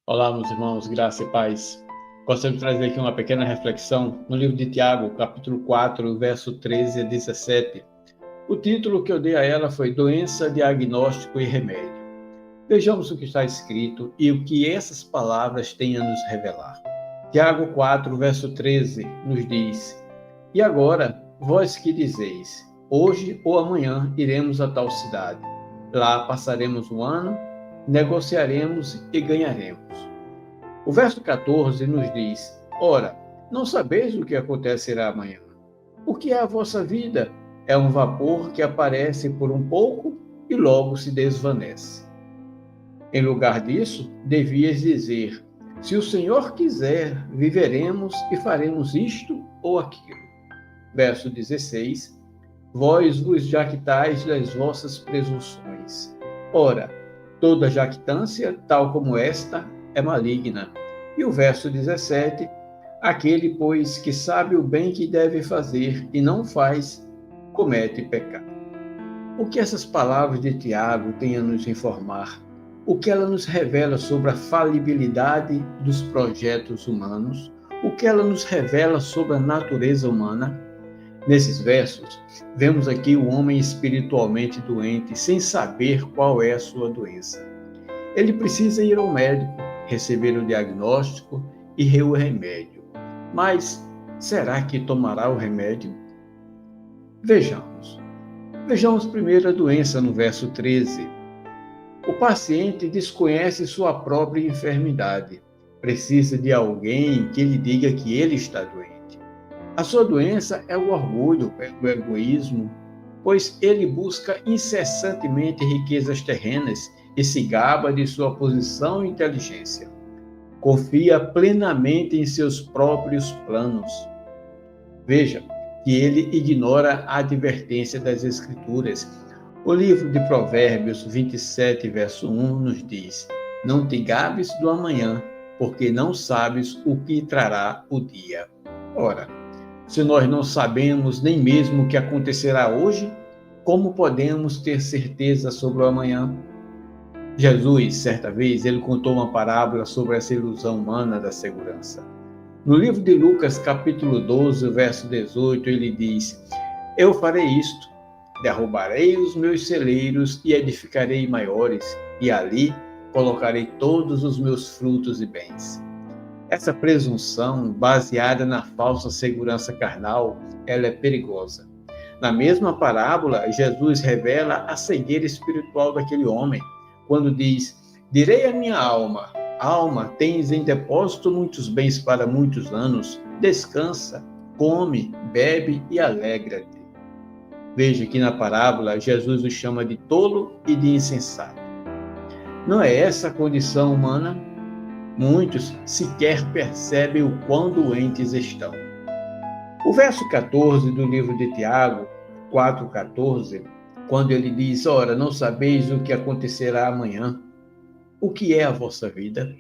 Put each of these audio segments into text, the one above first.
Olá, meus irmãos, graça e paz. Gostaria de trazer aqui uma pequena reflexão no livro de Tiago, capítulo 4, verso 13 a 17. O título que eu dei a ela foi Doença, Diagnóstico e Remédio. Vejamos o que está escrito e o que essas palavras têm a nos revelar. Tiago 4, verso 13, nos diz: E agora, vós que dizeis, hoje ou amanhã iremos a tal cidade. Lá passaremos um ano, negociaremos e ganharemos. O verso 14 nos diz: Ora, não sabeis o que acontecerá amanhã. O que é a vossa vida? É um vapor que aparece por um pouco e logo se desvanece. Em lugar disso, devias dizer: se o Senhor quiser, viveremos e faremos isto ou aquilo. Verso 16: Vós vos jactais das vossas presunções. Ora, toda jactância, tal como esta, é maligna. E o verso 17: Aquele, pois, que sabe o bem que deve fazer e não faz, comete pecado. O que essas palavras de Tiago têm a nos informar? O que ela nos revela sobre a falibilidade dos projetos humanos? O que ela nos revela sobre a natureza humana? Nesses versos, vemos aqui o homem espiritualmente doente, sem saber qual é a sua doença. Ele precisa ir ao médico, receber o diagnóstico e o remédio. Mas será que tomará o remédio? Vejamos. Vejamos primeiro a doença no verso 13. O paciente desconhece sua própria enfermidade. Precisa de alguém que lhe diga que ele está doente. A sua doença é o orgulho, é o egoísmo, pois ele busca incessantemente riquezas terrenas e se gaba de sua posição e inteligência. Confia plenamente em seus próprios planos. Veja que ele ignora a advertência das Escrituras. O livro de Provérbios 27, verso 1, nos diz: Não te gabes do amanhã, porque não sabes o que trará o dia. Ora, se nós não sabemos nem mesmo o que acontecerá hoje, como podemos ter certeza sobre o amanhã? Jesus, certa vez, ele contou uma parábola sobre essa ilusão humana da segurança. No livro de Lucas, capítulo 12, verso 18, ele diz: Eu farei isto, derrubarei os meus celeiros e edificarei maiores, e ali colocarei todos os meus frutos e bens. Essa presunção, baseada na falsa segurança carnal, ela é perigosa. Na mesma parábola, Jesus revela a cegueira espiritual daquele homem, quando diz: Direi à minha alma, alma, tens em depósito muitos bens para muitos anos, descansa, come, bebe e alegra-te. Veja que na parábola, Jesus os chama de tolo e de insensato. Não é essa a condição humana? Muitos sequer percebem o quão doentes estão. O verso 14 do livro de Tiago, 4,14, quando ele diz: Ora, não sabeis o que acontecerá amanhã. O que é a vossa vida?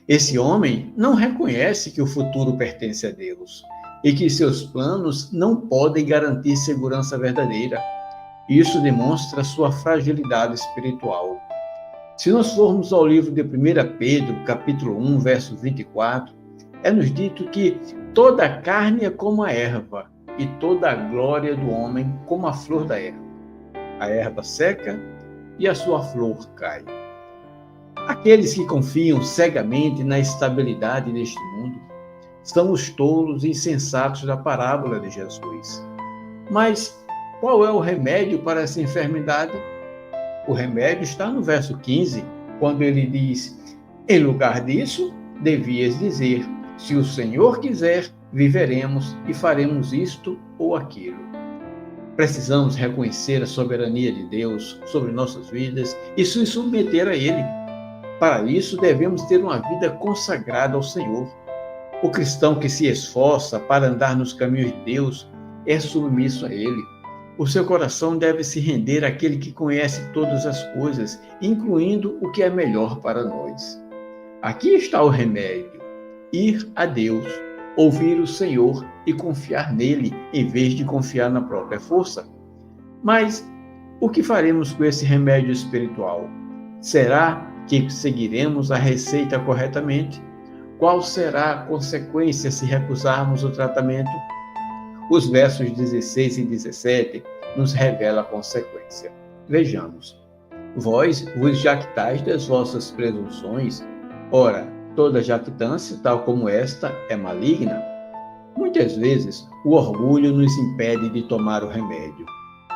Esse homem não reconhece que o futuro pertence a Deus e que seus planos não podem garantir segurança verdadeira. Isso demonstra sua fragilidade espiritual. Se nós formos ao livro de 1 Pedro, capítulo 1, verso 24, é-nos dito que toda a carne é como a erva, e toda a glória do homem como a flor da erva. A erva seca e a sua flor cai. Aqueles que confiam cegamente na estabilidade deste mundo são os tolos e insensatos da parábola de Jesus. Mas qual é o remédio para essa enfermidade? O remédio está no verso 15, quando ele diz: Em lugar disso, devias dizer: se o Senhor quiser, viveremos e faremos isto ou aquilo. Precisamos reconhecer a soberania de Deus sobre nossas vidas e se submeter a Ele. Para isso, devemos ter uma vida consagrada ao Senhor. O cristão que se esforça para andar nos caminhos de Deus é submisso a Ele. O seu coração deve se render àquele que conhece todas as coisas, incluindo o que é melhor para nós. Aqui está o remédio: ir a Deus, ouvir o Senhor e confiar nele, em vez de confiar na própria força. Mas O que faremos com esse remédio espiritual? Será que seguiremos a receita corretamente? Qual será a consequência se recusarmos o tratamento? Os versos 16 e 17 nos revelam a consequência. Vejamos. Vós vos jactais das vossas presunções. Ora, toda jactância, tal como esta, é maligna. Muitas vezes, o orgulho nos impede de tomar o remédio.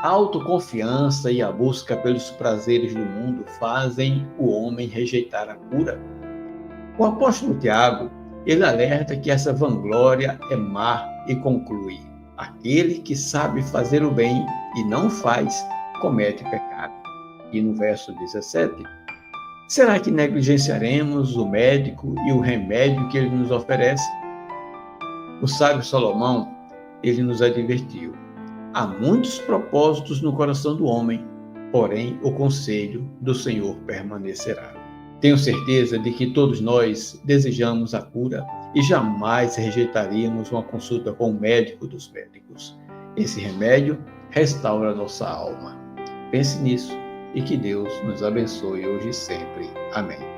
A autoconfiança e a busca pelos prazeres do mundo fazem o homem rejeitar a cura. O apóstolo Tiago, ele alerta que essa vanglória é má e conclui: aquele que sabe fazer o bem e não faz, comete pecado. E no verso 17, será que negligenciaremos o médico e o remédio que ele nos oferece? O sábio Salomão, ele nos advertiu: há muitos propósitos no coração do homem, porém o conselho do Senhor permanecerá. Tenho certeza de que todos nós desejamos a cura e jamais rejeitaríamos uma consulta com o médico dos médicos. Esse remédio restaura nossa alma. Pense nisso e que Deus nos abençoe hoje e sempre. Amém.